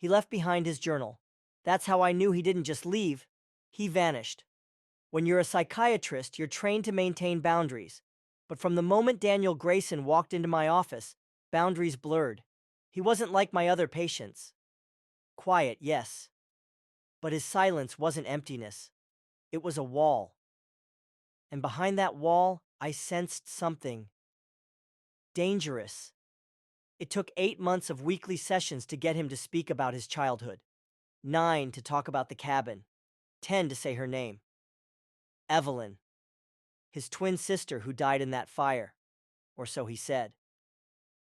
He left behind his journal. That's how I knew he didn't just leave, he vanished. When you're a psychiatrist, you're trained to maintain boundaries. But from the moment Daniel Grayson walked into my office, boundaries blurred. He wasn't like my other patients. Quiet, yes. But his silence wasn't emptiness. It was a wall. And behind that wall, I sensed something dangerous. It took 8 months of weekly sessions to get him to speak about his childhood, 9 to talk about the cabin, 10 to say her name. Evelyn, his twin sister who died in that fire, or so he said.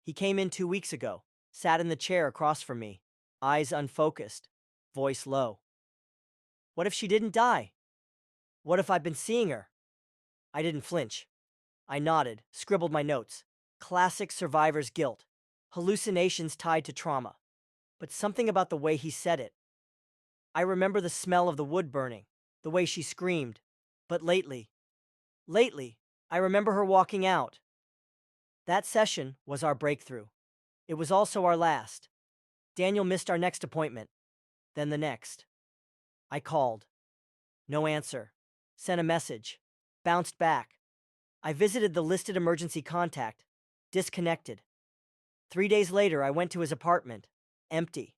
He came in 2 weeks ago, sat in the chair across from me, eyes unfocused, voice low. What if she didn't die? What if I've been seeing her? I didn't flinch. I nodded, scribbled my notes. Classic survivor's guilt. Hallucinations tied to trauma. But something about the way he said it. I remember the smell of the wood burning, the way she screamed. But lately, I remember her walking out. That session was our breakthrough. It was also our last. Daniel missed our next appointment, then the next. I called. No answer. Sent a message. Bounced back. I visited the listed emergency contact. Disconnected. 3 days later, I went to his apartment. Empty.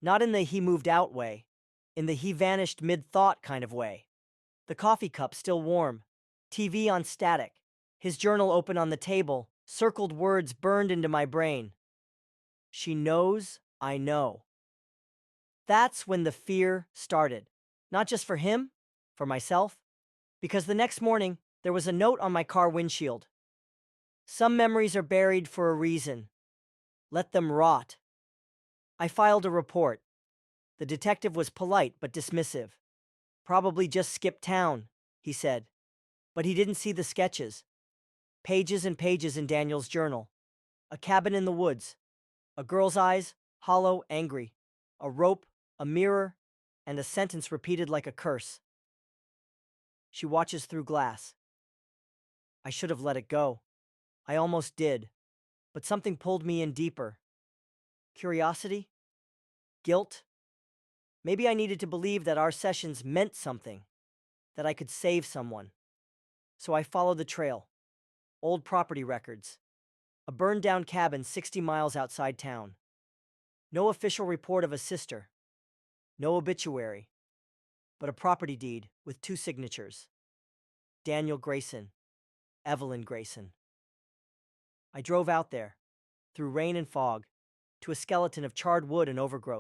Not in the he moved out way, in the he vanished mid-thought kind of way. The coffee cup still warm. TV on static. His journal open on the table. Circled words burned into my brain. She knows I know. That's when the fear started. Not just for him, for myself. Because the next morning, there was a note on my car windshield. Some memories are buried for a reason. Let them rot. I filed a report. The detective was polite but dismissive. Probably just skipped town, he said. But he didn't see the sketches. Pages and pages in Daniel's journal. A cabin in the woods. A girl's eyes, hollow, angry. A rope, a mirror, and a sentence repeated like a curse. She watches through glass. I should have let it go. I almost did. But something pulled me in deeper. Curiosity? Guilt? Maybe I needed to believe that our sessions meant something, that I could save someone. So I followed the trail. Old property records. A burned down cabin 60 miles outside town. No official report of a sister. No obituary. But a property deed with 2 signatures. Daniel Grayson. Evelyn Grayson. I drove out there, through rain and fog, to a skeleton of charred wood and overgrowth.